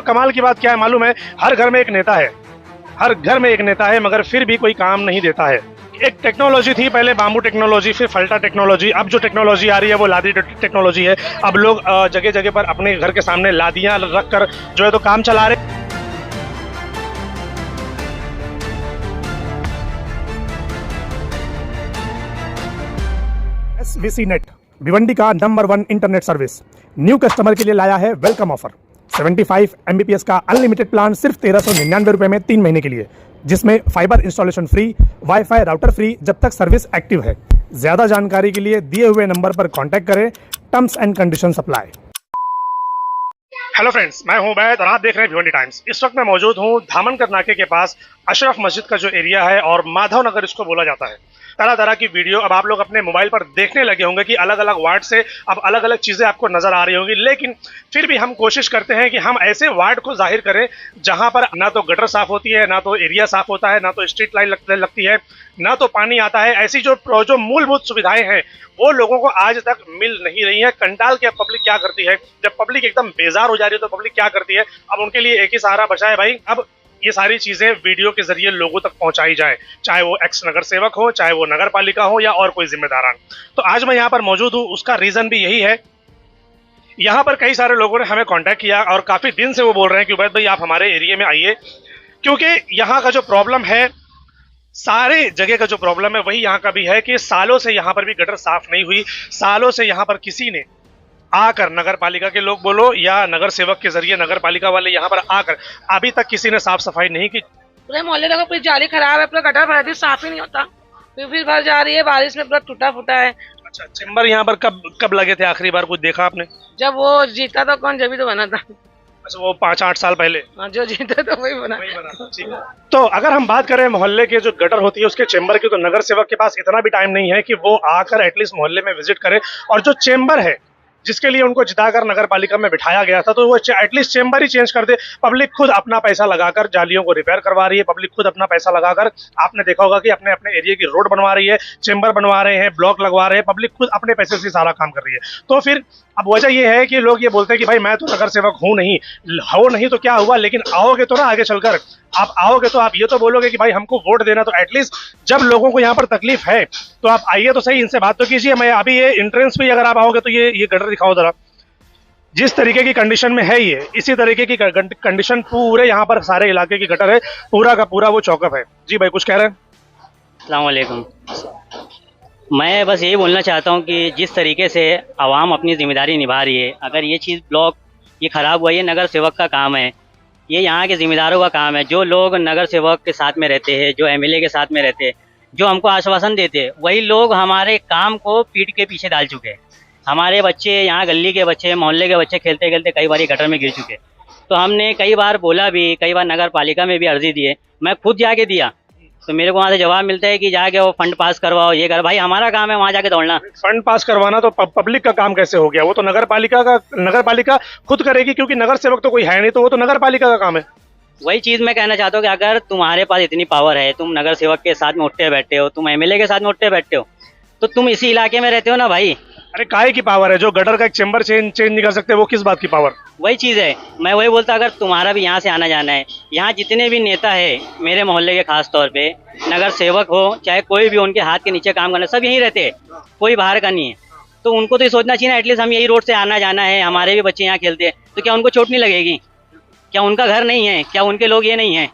कमाल की बात क्या है मालूम है, हर घर में एक नेता है, हर घर में एक नेता है, मगर फिर भी कोई काम नहीं देता है। एक टेक्नोलॉजी थी पहले, बाम्बू टेक्नोलॉजी, फिर फल्टा टेक्नोलॉजी, अब जो टेक्नोलॉजी आ रही है वो लादी टेक्नोलॉजी है। अब लोग जगह जगह पर अपने घर के सामने लादियां रख कर जो है तो काम चला रहे। SVC नेट भिवंडी का number 1 internet service new customer के लिए लाया है वेलकम ऑफर। 75 Mbps का अनलिमिटेड प्लान सिर्फ 1399 रुपए में 3 महीने के लिए, जिसमें fibre installation free, wifi router free जब तक सर्विस एक्टिव है। ज्यादा जानकारी के लिए दिए हुए नंबर पर कांटेक्ट करें। Terms and condition apply. Hello friends, मैं हूं बैद और आप देख रहे हैं भिवंडी टाइम्स। इस वक्त मैं मौजूद हूं धामनकर नाके के पास अशरफ मस्जिद का जो एरिया है और माधव नगर इसको बोला जाता है। तरह तरह की वीडियो अब आप लोग अपने मोबाइल पर देखने लगे होंगे कि अलग अलग वार्ड से अब अलग अलग चीज़ें आपको नजर आ रही होंगी, लेकिन फिर भी हम कोशिश करते हैं कि हम ऐसे वार्ड को जाहिर करें जहां पर ना तो गटर साफ होती है, ना तो एरिया साफ होता है, ना तो स्ट्रीट लाइट लगती है, ना तो पानी आता है। ऐसी जो मूलभूत सुविधाएं हैं वो लोगों को आज तक मिल नहीं रही है। कंटाल के पब्लिक क्या करती है, जब पब्लिक एकदम बेजार हो जा रही है तो पब्लिक क्या करती है, अब उनके लिए एक ही सहारा बचा है भाई, अब ये सारी चीजें वीडियो के जरिए लोगों तक पहुंचाई जाए, चाहे वो एक्स नगर सेवक हो, चाहे वो नगर पालिका हो या और कोई जिम्मेदारान। तो आज मैं यहाँ पर मौजूद हूँ, उसका रीजन भी यही है। यहाँ पर कई सारे लोगों ने हमें कांटेक्ट किया और काफी दिन से वो बोल रहे हैं कि उबैद भाई आप हमारे एरिया में आइए, क्योंकि यहाँ का जो प्रॉब्लम है, सारे जगह का जो प्रॉब्लम है वही यहाँ का भी है कि सालों से यहाँ पर भी गटर साफ नहीं हुई। सालों से यहाँ पर किसी ने आकर, नगर पालिका के लोग बोलो या नगर सेवक के जरिए नगर पालिका वाले यहाँ पर आकर अभी तक किसी ने साफ सफाई नहीं की। पूरे मोहल्ले देखो, पूरी जाली खराब है, पूरा गटर भरा, साफ ही नहीं होता, फिर भर जा रही है, बारिश में पूरा टूटा फूटा है। अच्छा, चेम्बर यहाँ पर कब लगे थे आखिरी बार, कुछ देखा आपने? जब वो जीता था कौन, जब ही तो बना था। अच्छा, वो 5-8 साल पहले। हाँ, जो जीता तो वही बना। ठीक है। तो अगर हम बात करें मोहल्ले के जो गटर होती है उसके चेम्बर की, तो नगर सेवक के पास इतना भी टाइम नहीं है कि वो आकर एटलीस्ट मोहल्ले में विजिट करे। और जो चेम्बर है जिसके लिए उनको जिताकर नगर पालिका में बिठाया गया था, तो वो एटलीस्ट चेम्बर ही चेंज कर दे। पब्लिक खुद अपना पैसा लगाकर जालियों को रिपेयर करवा रही है, पब्लिक खुद अपना पैसा लगाकर, आपने देखा होगा कि अपने अपने एरिया की रोड बनवा रही है, चेम्बर बनवा रहे हैं, ब्लॉक लगवा रहे हैं, पब्लिक खुद अपने पैसे से सारा काम कर रही है। तो फिर अब वजह ये है कि लोग ये बोलते हैं कि भाई मैं तो नगर सेवक हूँ नहीं तो क्या हुआ, लेकिन आओगे तो ना आगे चलकर, आप आओगे तो आप ये तो बोलोगे कि भाई हमको वोट देना। तो एटलीस्ट जब लोगों को यहाँ पर तकलीफ है तो आप आइए तो सही, इनसे बात तो कीजिए। मैं अभी ये एंट्रेंस पे अगर आप आओगे तो ये गटर दिखाओ जरा, जिस तरीके की कंडीशन में है ये, इसी तरीके की कंडीशन पूरे यहाँ पर सारे इलाके की गटर है, पूरा का पूरा वो चौकअप है। जी भाई कुछ कह रहे हैं? अस्सलाम वालेकुम। मैं बस यही बोलना चाहता हूँ कि जिस तरीके से आवाम अपनी जिम्मेदारी निभा रही है, अगर ये चीज़ ब्लॉक ये ख़राब हुआ, ये नगर सेवक का काम है, ये यहाँ के जिम्मेदारों का काम है। जो लोग नगर सेवक के साथ में रहते हैं, जो एमएलए के साथ में रहते हैं, जो हमको आश्वासन देते हैं, वही लोग हमारे काम को पीठ के पीछे डाल चुके हैं। हमारे बच्चे यहाँ, गली के बच्चे, मोहल्ले के बच्चे खेलते खेलते कई बार गटर में गिर चुके। तो हमने कई बार बोला भी, कई बार नगर पालिका में भी अर्जी दी है, मैं खुद जाके दिया, तो मेरे को वहाँ से जवाब मिलता है कि जाके वो फंड पास करवाओ, ये कर। भाई हमारा काम है वहाँ जाके दौड़ना। फंड पास करवाना तो पब्लिक का काम कैसे हो गया? वो तो नगर पालिका खुद करेगी, क्योंकि नगर सेवक तो कोई है नहीं, तो वो तो नगर पालिका का काम है। वही चीज़ मैं कहना चाहता हूँ कि अगर तुम्हारे पास इतनी पावर है, तुम नगर सेवक के साथ में उठते बैठते हो, तुम एमएलए के साथ में उठते बैठते हो, तो तुम इसी इलाके में रहते हो ना भाई। अरे काहे की पावर है? जो गटर का एक चेम्बर चेंज नहीं कर सकते, वो किस बात की पावर? वही चीज़ है, मैं वही बोलता, अगर तुम्हारा भी यहाँ से आना जाना है, यहाँ जितने भी नेता है मेरे मोहल्ले के, खास तौर पे नगर सेवक हो चाहे कोई भी, उनके हाथ के नीचे काम करना, सब यहीं रहते हैं, कोई बाहर का नहीं है। तो उनको तो ये सोचना चाहिए ना, एटलीस्ट हम यही रोड से आना जाना है, हमारे भी बच्चे यहाँ खेलते हैं, तो क्या उनको चोट नहीं लगेगी? क्या उनका घर नहीं है? क्या उनके लोग ये नहीं है?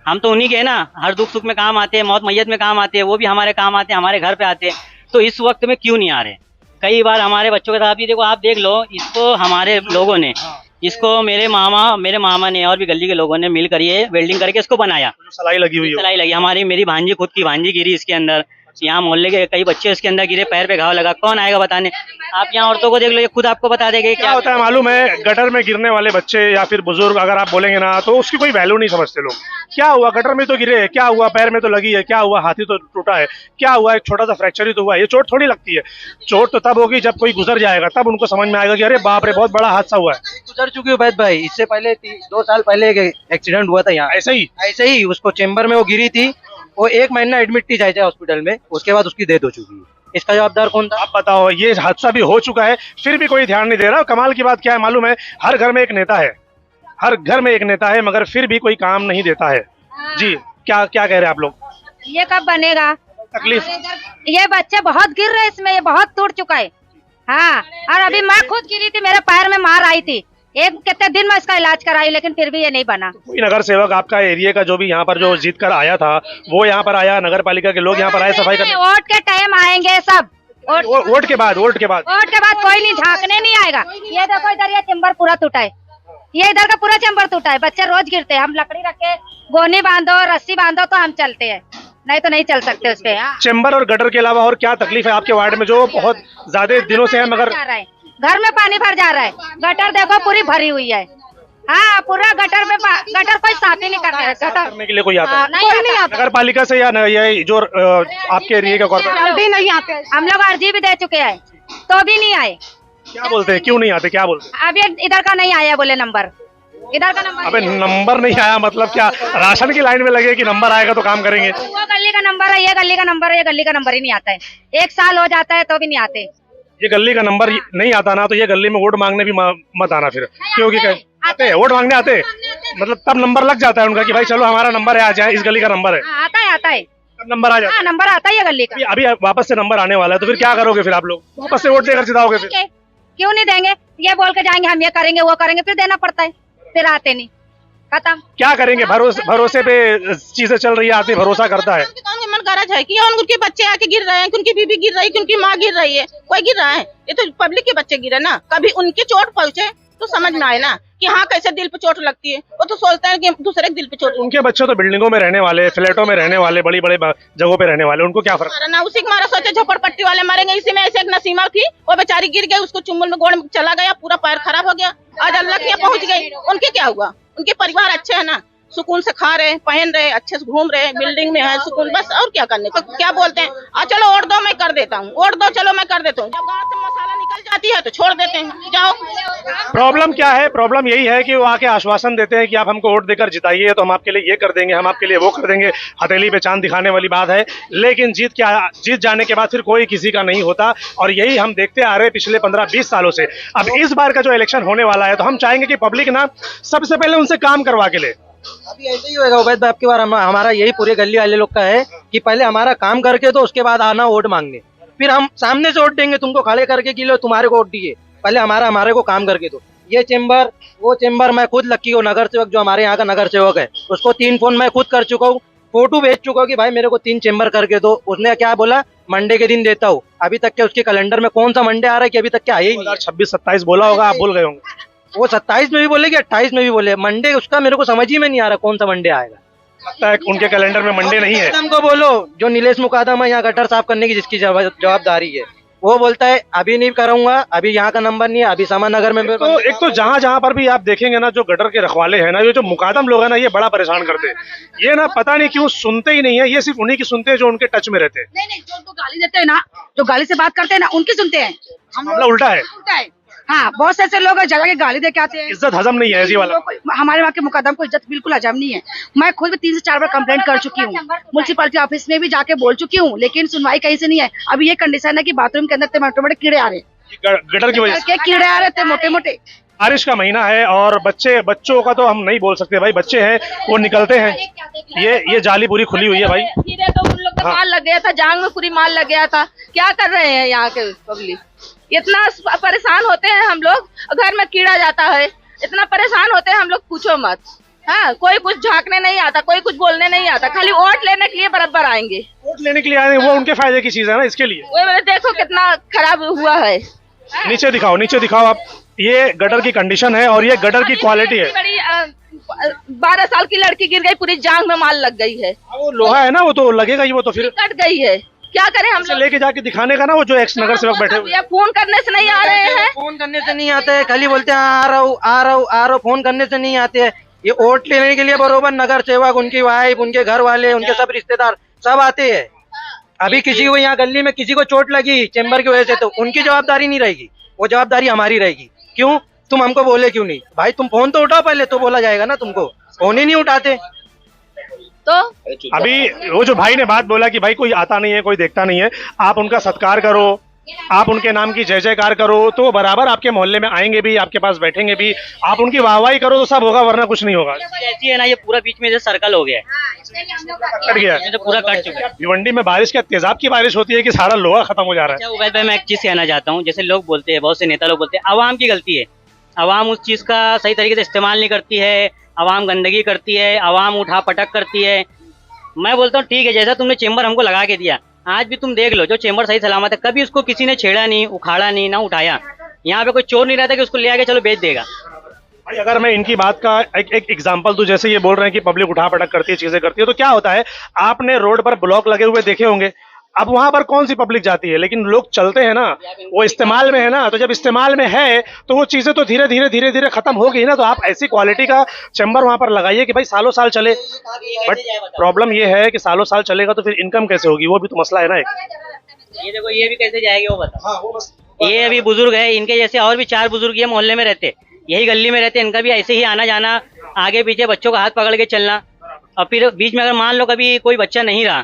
हम तो उन्हीं के हैं ना, हर दुख सुख में काम आते हैं, मौत मैयत में काम आते हैं, वो भी हमारे काम आते हैं, हमारे घर पे आते हैं। तो इस वक्त में क्यों नहीं आ रहे? कई बार हमारे बच्चों के साथ भी देखो, आप देख लो, इसको हमारे लोगों ने, इसको मेरे मामा ने और भी गली के लोगों ने मिलकर ये वेल्डिंग करके इसको बनाया। सलाई लगी हुई है, सलाई लगी। हमारी मेरी भांजी, खुद की भांजी गिरी इसके अंदर, यहाँ मोहल्ले के कई बच्चे इसके अंदर गिरे, पैर पे घाव लगा। कौन आएगा बताने? आप यहाँ औरतों को देख लो, ये खुद आपको बता देंगे क्या होता है मालूम है। गटर में गिरने वाले बच्चे या फिर बुजुर्ग अगर आप बोलेंगे ना, तो उसकी कोई वैल्यू नहीं समझते लोग। क्या हुआ, गटर में तो गिरे, क्या हुआ, पैर में तो लगी है, क्या हुआ, हाथी तो टूटा है, क्या हुआ, एक छोटा सा फ्रैक्चर ही तो हुआ है। ये चोट थोड़ी लगती है। चोट तो तब होगी जब कोई गुजर जाएगा, तब उनको समझ में आएगा कि अरे बाप रे बहुत बड़ा हादसा हुआ है। गुजर चुकी है उबैद भाई, इससे पहले 2 साल पहले एक एक्सीडेंट हुआ था यहाँ, ऐसे ही उसको चेम्बर में वो गिरी थी, वो 1 महीना एडमिट थी जाए हॉस्पिटल में, उसके बाद उसकी डेथ हो चुकी है। इसका जवाबदार कौन था? आप बताओ, ये हादसा भी हो चुका है, फिर भी कोई ध्यान नहीं दे रहा। कमाल की बात क्या है मालूम है, हर घर में एक नेता है, हर घर में एक नेता है मगर फिर भी कोई काम नहीं देता है। जी क्या क्या कह रहे हैं आप लोग? ये कब बनेगा? तकलीफ ये बच्चे बहुत गिर रहे, इसमें ये बहुत टूट चुका है। हाँ, और अभी मैं खुद गिरी थी, मेरे पैर में मार आई थी। एक कितने दिन में इसका इलाज कराई, लेकिन फिर भी ये नहीं बना। कोई नगर सेवक आपका एरिया का जो भी यहाँ पर जो जीत कर आया था वो यहाँ पर आया, नगर पालिका के लोग यहाँ पर आए सफाई करने? वोट के टाइम आएंगे सब। वोट के बाद वोट के बाद कोई नहीं, झांकने नहीं आएगा। ये देखो इधर ये चेम्बर पूरा टूटा है, ये इधर का पूरा चेम्बर टूटा है। बच्चे रोज गिरते हैं, हम लकड़ी रखे, गोनी बांधो, रस्सी बांधो तो हम चलते हैं, नहीं तो नहीं चल सकते उस पे। चेम्बर और गटर के अलावा और क्या तकलीफ है आपके वार्ड में जो बहुत ज्यादा दिनों से है मगर? घर में पानी भर जा रहा है, गटर देखो पूरी भरी हुई है। हाँ, पूरा गटर में गटर कोई साफ ही नहीं करता है। गटर करने के लिए कोई आता है? नहीं आता। नगर पालिका से या ये जो आपके एरिया का कॉर्पोरेशन? भी नहीं आते। हम लोग अर्जी भी दे चुके हैं तो भी नहीं आए। क्या बोलते हैं, क्यों नहीं आते, क्या बोलते हैं? अभी इधर का नहीं आया, बोले नंबर, इधर का नंबर। अबे नंबर नहीं आया मतलब क्या राशन की लाइन में लगे कि नंबर आएगा तो काम करेंगे? वो गली का नंबर है, ये गली का नंबर है, ये गली का नंबर ही नहीं आता है। 1 साल हो जाता है तो भी नहीं आते। ये गली का नंबर नहीं आता ना तो ये गली में वोट मांगने भी मत आना फिर, क्योंकि आते हैं वोट मांगने आते हैं, मतलब तब नंबर लग जाता है उनका कि भाई चलो हमारा नंबर है, आ जाए, इस गली का नंबर है। आता है तब नंबर आ जाता है। नंबर आता है ये गली का। अभी वापस से नंबर आने वाला है तो फिर क्या करोगे? फिर आप लोग वापस से वोट देकर जिताओगे? फिर क्यों नहीं देंगे? ये बोल के जाएंगे हम ये करेंगे वो करेंगे, फिर देना पड़ता है, फिर आते नहीं, खत्म। क्या करेंगे? भरोसे पे चीजें चल रही है, आदमी भरोसा करता है। मन गरज है कि उनके बच्चे आके गिर रहे हैं, उनकी बीबी गिर रही है, उनकी माँ गिर रही है, कोई गिर रहा है? ये तो पब्लिक के बच्चे गिरे ना। कभी उनके चोट पहुंचे तो समझ में आए ना कि हाँ कैसे दिल पे चोट लगती है। वो तो सोचते हैं कि दूसरे के दिल पे चोट। उनके बच्चे तो बिल्डिंगों में रहने वाले, फ्लैटों में रहने वाले, बड़ी बड़ी जगहों पे रहने वाले, उनको क्या फर्क? ना उसी के मारा सोचे झोपड़पट्टी वाले मरेंगे। इसी में ऐसे एक नसीमा थी, वो बेचारी गिर गई, उसको चुम्बल में गोड़ चला गया, पूरा पैर खराब हो गया। आज अल्लाह के यहाँ पहुंच गई, उनके क्या हुआ? उनके परिवार अच्छे है ना, सुकून से खा रहे, पहन रहे, अच्छे से घूम रहे, बिल्डिंग में है सुकून, बस और क्या करने को? क्या बोलते हैं, चलो वोट दो मैं कर देता हूँ, वोट दो चलो मैं कर देता हूँ। जब गाँव से मसाला निकल जाती है तो छोड़ देते हैं, जाओ। प्रॉब्लम क्या है? प्रॉब्लम यही है कि वो आके आश्वासन देते हैं कि आप हमको वोट देकर जिताइए तो हम आपके लिए ये कर देंगे, हम आपके लिए वो कर देंगे, हथेली पे चांद दिखाने वाली बात है। लेकिन जीत जाने के बाद फिर कोई किसी का नहीं होता और यही हम देखते आ रहे पिछले 15-20 सालों से। अब इस बार का जो इलेक्शन होने वाला है तो हम चाहेंगे कि पब्लिक ना सबसे पहले उनसे काम करवा के ले। अभी ऐसे ही होगा उबैद भाई, आपकी बार हमारा यही पूरे गली वाले लोग का है कि पहले हमारा काम करके तो उसके बाद आना वोट मांगने, फिर हम सामने से वोट देंगे तुमको खड़े करके कि लो तुम्हारे को वोट दिए, पहले हमारे को काम करके दो। ये चेम्बर वो चेम्बर मैं खुद लक्की हो नगर सेवक जो हमारे यहाँ का नगर सेवक है उसको 3 फोन मैं खुद कर चुका हूँ, फोटो भेज चुका हूँ कि भाई मेरे को 3 चेम्बर करके दो। उसने क्या बोला, मंडे के दिन देता हूँ। अभी तक के उसके कैलेंडर में कौन सा मंडे आ रहा है कि अभी तक क्या आया ही नहीं। 26-27 बोला होगा, आप भूल गए होंगे। वो 27 में भी बोले कि 28 में भी बोले, मंडे उसका मेरे को समझ ही में नहीं आ रहा कौन सा मंडे आएगा। लगता है उनके कैलेंडर में मंडे नहीं है। हमको बोलो जो नीलेश मुकादम है यहाँ गटर साफ करने की जिसकी जवाबदारी है, वो बोलता है अभी नहीं कराऊंगा, अभी यहाँ का नंबर नहीं है, अभी समानगर में। तो एक तो जहाँ पर भी आप देखेंगे ना जो गटर के रखवाले हैं ना, ये जो मुकादम लोग हैं ना, ये बड़ा परेशान करते हैं। ये ना पता नहीं क्यों सुनते ही नहीं है, ये सिर्फ उन्हीं की सुनते हैं जो उनके टच में रहते हैं। नहीं जो गाली देते हैं ना, जो गाली से बात करते हैं ना, उनकी सुनते हैं। मामला उल्टा है। हाँ, बहुत से ऐसे लोग जगह के गाली दे के आते हैं। इज्जत हजम नहीं है ऐसी वाला। हमारे वहाँ के मुकदम को इज्जत बिल्कुल हजम नहीं है। मैं खुद भी 3 से 4 बार कंप्लेंट कर चुकी हूँ, म्युनिसिपैलिटी ऑफिस में भी जाके बोल चुकी हूँ, लेकिन सुनवाई कहीं से नहीं है। अभी ये कंडीशन है कि बाथरूम के अंदर मोटे मोटे कीड़े आ रहे हैं, गटर की वजह से कीड़े आ रहे थे मोटे मोटे। बारिश का महीना है और बच्चों का तो हम नहीं बोल सकते भाई, बच्चे हैं वो निकलते हैं। ये जाली पूरी खुली हुई है भाई। फिर तो उन लोग का माल लग गया था, जांग में पूरी माल लग गया था। क्या कर रहे हैं यहाँ के पब्लिक? इतना परेशान होते हैं हम लोग, घर में कीड़ा जाता है, इतना परेशान होते हैं हम लोग, पूछो मत। हाँ, कोई कुछ झांकने नहीं आता, कोई कुछ बोलने नहीं आता, खाली वोट लेने के लिए बराबर आएंगे। वोट लेने के लिए आए, वो उनके फायदे की चीज है ना, इसके लिए। वो देखो कितना खराब हुआ है। नीचे दिखाओ आप, ये गटर की कंडीशन है और ये गटर की क्वालिटी है। 12 साल की लड़की गिर गई, पूरी जांग में माल लग गई है। वो लोहा है ना, वो तो लगेगा ही, वो तो फिर कट गई है। क्या करें हम लोग? लेके जाके दिखाने का ना, वो जो एक्स नगर सेवक बैठे हुए। फोन करने से नहीं आ रहे हैं, फोन करने से नहीं आते हैं, खाली बोलते हैं आ रहा हूँ, फोन करने से नहीं आते हैं। ये वोट लेने के लिए बरोबर नगर सेवक, उनकी वाइफ, उनके घर वाले, उनके सब रिश्तेदार सब आते हैं। अभी किसी को यहाँ गली में किसी को चोट लगी चेम्बर की वजह से तो उनकी जवाबदारी नहीं रहेगी, वो जवाबदारी हमारी रहेगी। क्यों? तुम हमको बोले क्यों नहीं? भाई तुम फोन तो उठाओ पहले, तो बोला जाएगा ना। तुमको फोन ही नहीं उठाते। तो अभी वो जो भाई ने बात बोला कि भाई कोई आता नहीं है, कोई देखता नहीं है, आप उनका सत्कार करो, आप उनके नाम की जय जयकार करो तो बराबर आपके मोहल्ले में आएंगे भी, आपके पास बैठेंगे भी। आप उनकी वाहवाही करो तो सब होगा, वरना कुछ नहीं होगा। ऐसी है ना, ये पूरा बीच में से सर्कल हो गया है, कट गया ये तो पूरा कट चुका है। भिवंडी में बारिश क्या तेजाब की बारिश होती है कि सारा लोहा खत्म हो जा रहा है? अच्छा उबैद भाई, मैं एक चीज कहना चाहता हूँ, जैसे लोग बोलते हैं, बहुत से नेता लोग बोलते हैं आवाम की गलती है, आवाम उस चीज का सही तरीके से इस्तेमाल नहीं करती है, आवाम गंदगी करती है, आवाम उठा पटक करती है। मैं बोलता हूँ ठीक है, जैसा तुमने चेम्बर हमको लगा के दिया, आज भी तुम देख लो, जो चेम्बर सही सलामत है, कभी उसको किसी ने छेड़ा नहीं, उखाड़ा नहीं, ना उठाया। यहाँ पे कोई चोर नहीं रहता कि उसको ले आके चलो बेच देगा। भाई अगर मैं इनकी बात का एक एग्जांपल दूं, जैसे ये बोल रहे हैं कि पब्लिक उठा पटक करती है, चीजें करती है, तो क्या होता है, आपने रोड पर ब्लॉक लगे हुए देखे होंगे। अब वहां पर कौन सी पब्लिक जाती है, लेकिन लोग चलते हैं ना, वो इस्तेमाल में है ना, तो जब इस्तेमाल में है तो वो चीजें तो धीरे धीरे खत्म हो गई ना। तो आप ऐसी क्वालिटी का चैम्बर वहां पर लगाइए कि भाई सालों साल चले। बट प्रॉब्लम ये है कि सालों साल चलेगा तो फिर इनकम कैसे होगी, वो भी तो मसला है ना एक। ये देखो, ये भी कैसे जाएगी वो बताओ। ये अभी बुजुर्ग है, इनके जैसे और भी 4 बुजुर्ग ये मोहल्ले में रहते, यही गली में रहते, इनका भी ऐसे ही आना जाना, आगे पीछे बच्चों का हाथ पकड़ के चलना। और फिर बीच में अगर मान लो कभी कोई बच्चा नहीं रहा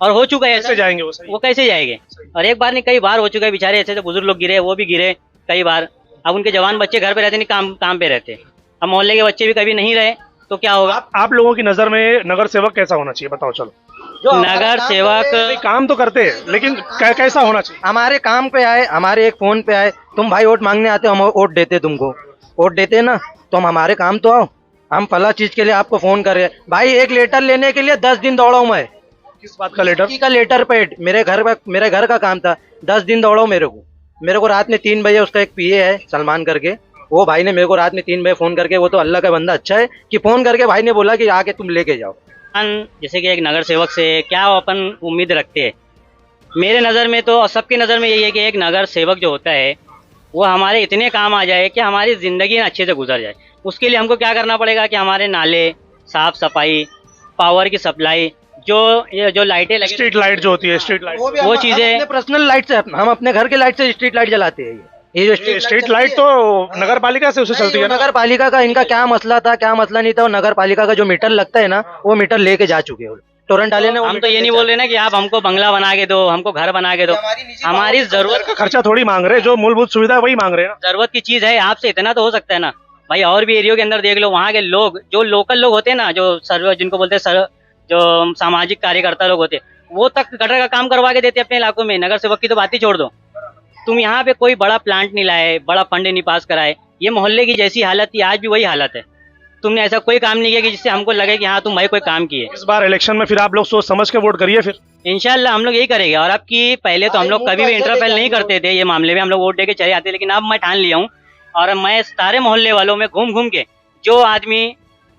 और हो चुका है, कैसे जाएंगे वो कैसे जाएंगे? और एक बार नहीं कई बार हो चुका है, बेचारे ऐसे तो बुजुर्ग लोग गिरे, वो भी गिरे कई बार। अब उनके जवान बच्चे घर पे रहते नहीं, काम पे रहते। अब मोहल्ले के बच्चे भी कभी नहीं रहे तो क्या होगा? आप लोगों की नजर में नगर सेवक कैसा होना चाहिए, बताओ? चलो, नगर सेवक काम तो करते हैं, लेकिन कैसा होना चाहिए? हमारे काम पे आए, हमारे एक फोन पे आए, तुम भाई वोट मांगने आते हो, हम वोट देते, तुमको वोट देते ना, तुम हमारे काम तो आओ। हम फला चीज के लिए आपको फोन कर रहे हैं भाई, एक लेटर लेने के लिए 10 दिन दौड़ा हूं मैं। किस बात का लेटर? का लेटर पेड, मेरे घर का काम था, 10 दिन दौड़ा हूं। मेरे को रात में 3 बजे, उसका एक पीए है सलमान करके, वो भाई ने मेरे को रात में 3 बजे फोन करके, वो तो अल्लाह का बंदा अच्छा है कि फोन करके भाई ने बोला कि आके तुम लेके जाओ। जैसे कि एक नगर सेवक से क्या अपन उम्मीद रखते हैं? मेरे नज़र में तो, और सबकी नज़र में यही है कि एक नगर सेवक जो होता है वो हमारे इतने काम आ जाए कि हमारी ज़िंदगी अच्छे से गुजर जाए। उसके लिए हमको क्या करना पड़ेगा कि हमारे नाले, साफ सफाई, पावर की सप्लाई, जो लाइटें लगी, स्ट्रीट लाइट जो होती है, स्ट्रीट लाइट, वो चीज़ें पर्सनल लाइट से, हम अपने घर के लाइट से स्ट्रीट लाइट जलाते हैं। ये जो स्ट्रीट लाइट तो नगर पालिका से उसे चलती है ना। नगर पालिका का इनका क्या मसला था, क्या मसला नहीं था, वो नगर पालिका का जो मीटर लगता है ना, वो मीटर लेके जा चुके हैं टोरेंट वाले ने। हम तो ये नहीं बोल रहे ना कि आप हमको बंगला बना के दो, हमको घर बना के दो, हमारी जरूरत का खर्चा थोड़ी मांग रहे, जो मूलभूत सुविधा वही मांग रहे हैं ना। जरूरत की चीज है, आपसे इतना तो हो सकता है ना भाई। और भी एरियो के अंदर देख लो, वहाँ के लोग, जो लोकल लोग होते हैं ना, जो सर्व जिनको बोलते हैं जो सामाजिक कार्यकर्ता लोग होते हैं, वो तक गटर का काम करवा के देते अपने इलाकों में। नगर सेवक की तो बात ही छोड़ दो। तुम यहाँ पे कोई बड़ा प्लांट नहीं लाए, बड़ा फंड नहीं पास कराए, ये मोहल्ले की जैसी हालत थी आज भी वही हालत है। तुमने ऐसा कोई काम नहीं किया कि जिससे हमको लगे कि हाँ तुम भाई कोई काम किए। इस बार इलेक्शन में फिर आप लोग सोच समझ के वोट करिए, फिर इंशाल्लाह हम लोग यही करेंगे। और अब की पहले तो हम लोग कभी भी इंटरफेयर नहीं करते थे ये मामले में, हम लोग वोट दे के चले आते, लेकिन अब मैं ठान लिया हूँ और मैं सारे मोहल्ले वालों में घूम घूम के, जो आदमी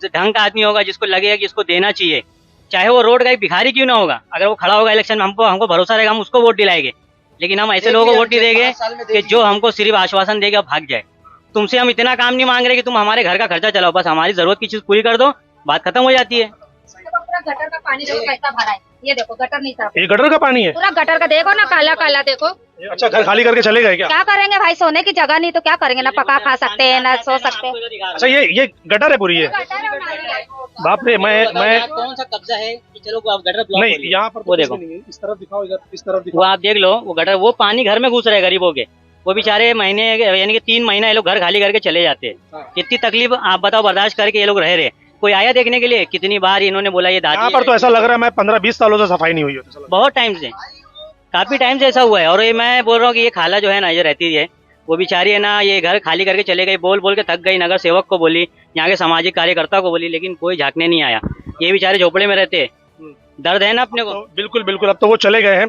ढंग का आदमी होगा, जिसको लगेगा कि इसको देना चाहिए, चाहे वो रोड का एक भिखारी क्यों ना होगा, अगर वो खड़ा होगा इलेक्शन में, हमको भरोसा रहेगा, हम उसको वोट दिलाएंगे। लेकिन हम ऐसे लोगों को वोट नहीं देंगे कि जो हमको सिर्फ आश्वासन देगा भाग जाए। तुमसे हम इतना काम नहीं मांग रहे कि तुम हमारे घर का खर्चा चलाओ, बस हमारी जरूरत की चीज पूरी कर दो, बात खत्म हो जाती है। पूरा गटर का पानी देखो कैसा भरा है, ये देखो गटर नहीं साफ, ये गटर का पानी है पूरा गटर का देखो ना, काला काला देखो। अच्छा, घर खाली करके चले गए क्या? क्या करेंगे भाई, सोने की जगह नहीं तो क्या करेंगे, ना पका खा सकते हैं ना सो सकते हैं। अच्छा, ये गटर है पूरी? है बाप रे, मैं कौन सा कब्जा है कि चलो आप गटर ब्लॉक नहीं, यहाँ पर वो देखो, इस तरफ दिखाओ, इस तरफ वो आप देख लो, वो गटर, वो पानी घर में घुस रहे गरीबों के, वो बेचारे महीने यानी कि 3 महीना ये लोग घर खाली करके चले जाते हैं। इतनी तकलीफ आप बताओ बर्दाश्त करके ये लोग रह रहे। कोई आया देखने के लिए? कितनी बार इन्होंने बोला ये दादी। यहाँ पर तो ऐसा लग रहा है मैं 15-20 सालों से सफाई नहीं हुई है, बहुत टाइम से, काफी टाइम से ऐसा हुआ है। और ये मैं बोल रहा हूँ कि ये खाला जो है ना, जो रहती है, वो बेचारी है ना, ये घर खाली करके चले गई, बोल बोल के थक गई, नगर सेवक को बोली, यहाँ के सामाजिक कार्यकर्ता को बोली, लेकिन कोई झांकने नहीं आया। ये बेचारे झोपड़े में रहते, दर्द है ना अपने को। तो बिल्कुल बिल्कुल, अब तो वो चले गए हैं।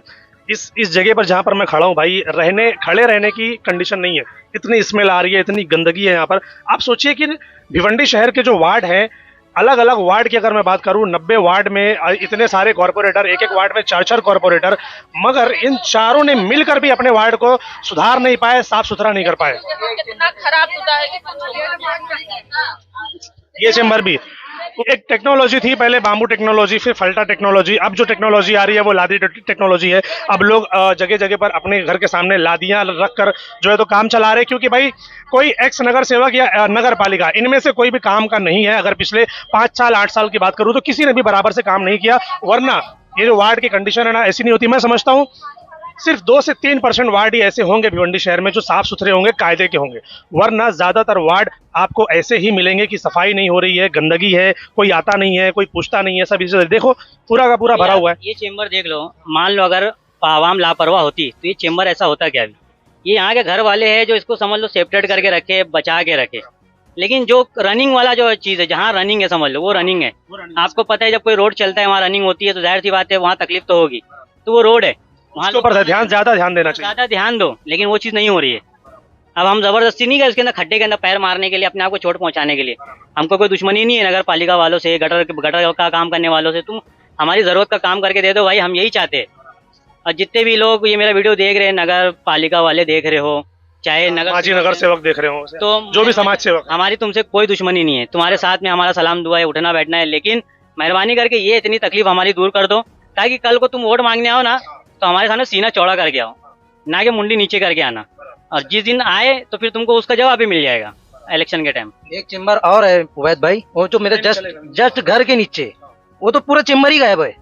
इस जगह पर जहाँ पर मैं खड़ा हूँ भाई, खड़े रहने की कंडीशन नहीं है, इतनी स्मेल आ रही है, इतनी गंदगी है यहाँ पर। आप सोचिए कि भिवंडी शहर के जो वार्ड हैं, अलग अलग वार्ड की अगर मैं बात करूं, 90 वार्ड में इतने सारे कॉर्पोरेटर, एक एक वार्ड में 4-4 कॉर्पोरेटर, मगर इन चारों ने मिलकर भी अपने वार्ड को सुधार नहीं पाए, साफ सुथरा नहीं कर पाए। कितना खराब होता है ये चेम्बर भी एक टेक्नोलॉजी थी, पहले बाम्बू टेक्नोलॉजी, फिर फल्टा टेक्नोलॉजी, अब जो टेक्नोलॉजी आ रही है वो लादी टेक्नोलॉजी है। अब लोग जगह जगह पर अपने घर के सामने लादियां रखकर जो है तो काम चला रहे, क्योंकि भाई कोई एक्स नगर सेवक या नगर पालिका, इनमें से कोई भी काम का नहीं है। अगर पिछले 5 साल 8 साल की बात करूं तो किसी ने भी बराबर से काम नहीं किया, वरना ये जो वार्ड की कंडीशन है ना, ऐसी नहीं होती। मैं समझता हूँ सिर्फ 2 से 3% वार्ड ही ऐसे होंगे भिवंडी शहर में जो साफ सुथरे होंगे, कायदे के होंगे, वरना ज्यादातर वार्ड आपको ऐसे ही मिलेंगे कि सफाई नहीं हो रही है, गंदगी है, कोई आता नहीं है, कोई पूछता नहीं है, सब इसे देखो पूरा का पूरा भरा हुआ है। ये चेम्बर देख लो, मान लो अगर आवाम लापरवाह होती तो ये चेम्बर ऐसा होता क्या अभी? ये यहाँ के घर वाले हैं जो इसको समझ लो सेपरेट करके रखे, बचा के रखे, लेकिन जो रनिंग वाला जो चीज है, जहाँ रनिंग है समझ लो वो रनिंग है। आपको पता है जब कोई रोड चलता है वहाँ रनिंग होती है तो जाहिर सी बात है वहाँ तकलीफ तो होगी, तो वो रोड है वहाँ उसके ऊपर ज्यादा ध्यान देना चाहिए। ज्यादा ध्यान दो, लेकिन वो चीज नहीं हो रही है। अब हम जबरदस्ती नहीं गए उसके अंदर खड्डे के अंदर पैर मारने के लिए, अपने आप को चोट पहुंचाने के लिए। हमको कोई दुश्मनी नहीं है नगर पालिका वालों से, गटर का काम करने वालों से। तुम हमारी जरूरत का काम करके दे दो भाई, हम यही चाहते हैं। और जितने भी लोग ये मेरा वीडियो देख रहे हैं, नगर पालिका वाले देख रहे हो, चाहे नगर सेवक देख रहे हो, तो जो भी समाज सेवक, हमारी तुमसे कोई दुश्मनी नहीं है। तुम्हारे साथ में हमारा सलाम दुआ है, उठना बैठना है, लेकिन मेहरबानी करके ये इतनी तकलीफ हमारी दूर कर दो, ताकि कल को तुम वोट मांगने आओ ना तो हमारे सामने सीना चौड़ा करके आओ, ना कि मुंडी नीचे करके आना। और जिस दिन आए तो फिर तुमको उसका जवाब भी मिल जाएगा इलेक्शन के टाइम। एक चेम्बर और है उवैद भाई, वो जो मेरे जस्ट घर के नीचे, वो तो पूरा चेम्बर ही गायब है,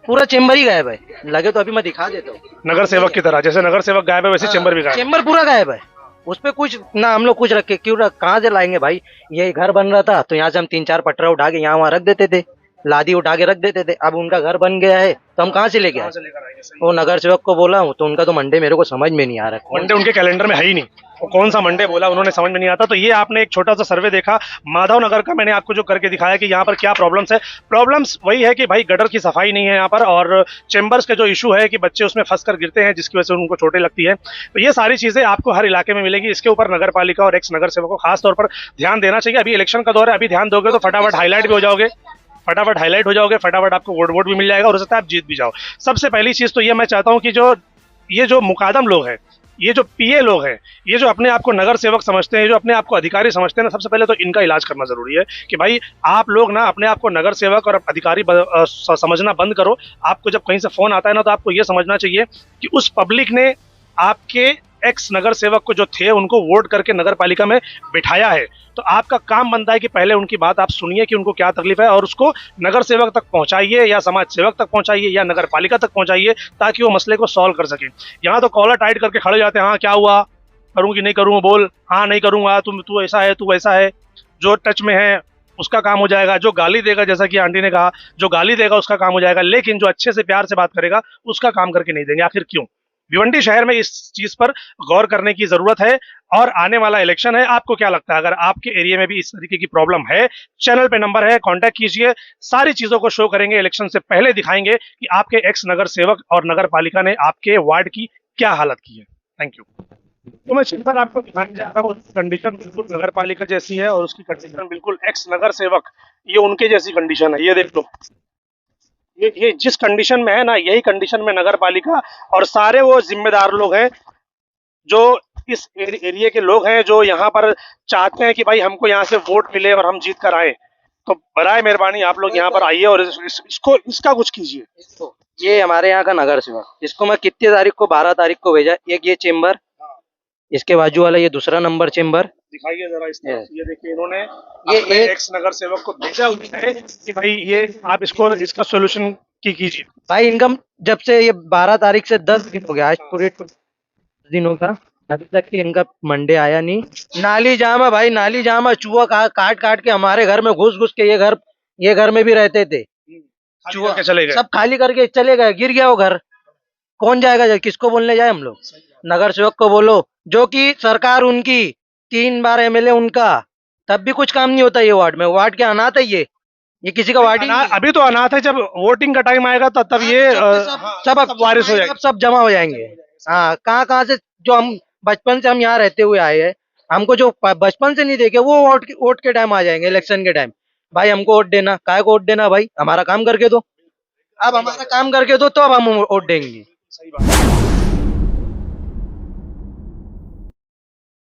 पूरा चेम्बर ही गायब है। लगे तो अभी मैं दिखा देता हूँ। नगर सेवक की तरह, जैसे नगर सेवक गायब है वैसे चेम्बर भी गायब है। चेम्बर पूरा गायब है, उस पे कुछ ना हम लोग कुछ रखे, क्यों कहाँ से लाएंगे भाई? ये घर बन रहा था तो यहाँ से हम 3-4 पटरा उठा के यहाँ वहाँ रख देते थे, लादी उठा के रख देते थे। अब उनका घर बन गया है तो हम कहाँ से लेके आए? वो नगर सेवक को बोला हूँ तो उनका तो मंडे मेरे को समझ में नहीं आ रहा। मंडे उनके कैलेंडर में है ही नहीं, वो कौन सा मंडे बोला उन्होंने समझ में नहीं आता। तो ये आपने एक छोटा सा सर्वे देखा माधव नगर का, मैंने आपको जो करके दिखाया कि यहाँ पर क्या प्रॉब्लम्स है। प्रॉब्लम्स वही है कि भाई गटर की सफाई नहीं है यहाँ पर, और चेम्बर्स का जो इशू है कि बच्चे उसमें फंस कर गिरते हैं जिसकी वजह से उनको चोटें लगती है। तो ये सारी चीजें आपको हर इलाके में मिलेगी। इसके ऊपर नगर पालिका और एक्स नगर सेवक को खास तौर पर ध्यान देना चाहिए। अभी इलेक्शन का दौर है, अभी ध्यान दोगे तो फटाफट हाईलाइट भी हो जाओगे, फटाफट आपको वोट भी मिल जाएगा और हो सकता है आप जीत भी जाओ। सबसे पहली चीज तो ये मैं चाहता हूँ कि ये जो मुकादम लोग हैं, ये जो पीए लोग हैं, ये जो अपने आप को नगर सेवक समझते हैं, जो अपने आप को अधिकारी समझते हैं ना, सबसे पहले तो इनका इलाज करना जरूरी है कि भाई आप लोग ना अपने आप को नगर सेवक और अधिकारी समझना बंद करो। आपको जब कहीं से फोन आता है ना तो आपको ये समझना चाहिए कि उस पब्लिक ने आपके एक्स नगर सेवक को जो थे उनको वोट करके नगर पालिका में बिठाया है। तो आपका काम बनता है कि पहले उनकी बात आप सुनिए कि उनको क्या तकलीफ है और उसको नगर सेवक तक पहुंचाइए या समाज सेवक तक पहुंचाइए या नगर पालिका तक पहुंचाइए, ताकि वो मसले को सॉल्व कर सके। यहाँ तो कॉलर टाइट करके खड़े जाते हैं, हाँ क्या हुआ, करूँ कि नहीं करूँ, बोल, हाँ नहीं करूँगा, तू ऐसा है, तू वैसा है। जो टच में है उसका काम हो जाएगा, जो गाली देगा, जैसा कि आंटी ने कहा, जो गाली देगा उसका काम हो जाएगा, लेकिन जो अच्छे से प्यार से बात करेगा उसका काम करके नहीं देंगे। आखिर क्यों? भिवंडी शहर में इस चीज पर गौर करने की जरूरत है। और आने वाला इलेक्शन है, आपको क्या लगता है अगर आपके एरिया में भी इस तरीके की प्रॉब्लम है, चैनल पे नंबर है, कांटेक्ट कीजिए, सारी चीजों को शो करेंगे। इलेक्शन से पहले दिखाएंगे कि आपके एक्स नगर सेवक और नगर पालिका ने आपके वार्ड की क्या हालत की है। Thank you. तो मैं सिंपल आपको दिखाने जा रहा हूँ, कंडीशन बिल्कुल नगर पालिका जैसी है और उसकी कंडीशन बिल्कुल एक्स नगर सेवक, ये उनके जैसी कंडीशन है। ये देख लो, ये जिस कंडीशन में है ना, यही कंडीशन में नगर पालिका और सारे वो जिम्मेदार लोग हैं जो इस एरिया के लोग हैं, जो यहाँ पर चाहते हैं कि भाई हमको यहाँ से वोट मिले और हम जीत कर आए। तो बराए मेहरबानी आप लोग यहाँ पर आइए और इसका कुछ कीजिए। ये हमारे यहाँ का नगर सेवक, इसको मैं कितनी तारीख को, 12 तारीख को भेजा। एक ये चेम्बर, इसके बाजू वाला ये दूसरा नंबर चेम्बर, दिखाइए जरा इस तरफ। ये देखिए इन्होंने ये एक्स नगर सेवक को भेजा हुआ है कि भाई ये आप इसका सोल्यूशन कीजिए। भाई इनका जब से ये 12 तारीख से 10 दिन हो गया, आज पूरे दिनों का, अभी तक इनका मंडे आया नहीं। नाली जाम है भाई, नाली जाम है। चूहा काट काट के हमारे घर में घुस घुस के ये घर में भी रहते थे। चूहा के चले गए, सब खाली करके चले गए, गिर गया वो घर। कौन जाएगा, किसको बोलने जाए हम लोग? नगर सेवक को बोलो, जो कि सरकार उनकी 3 बार एमएलए उनका, तब भी कुछ काम नहीं होता ये वार्ड में। वार्ड के अनाथ है ये किसी का वार्ड ही नहीं। अभी तो अनाथ है, जब वोटिंग का टाइम आएगा तब ये सब वारिस हो जाएंगे, सब जमा हो जाएंगे। हाँ, कहाँ से जो हम बचपन से हम यहाँ रहते हुए आए हैं, हमको जो बचपन से नहीं देखे वो वोट के टाइम आ जाएंगे, इलेक्शन के टाइम। भाई हमको वोट देना, काय को वोट देना भाई? हमारा काम करके दो। अब हमारा काम करके दो तो अब हम वोट देंगे। सही बात है।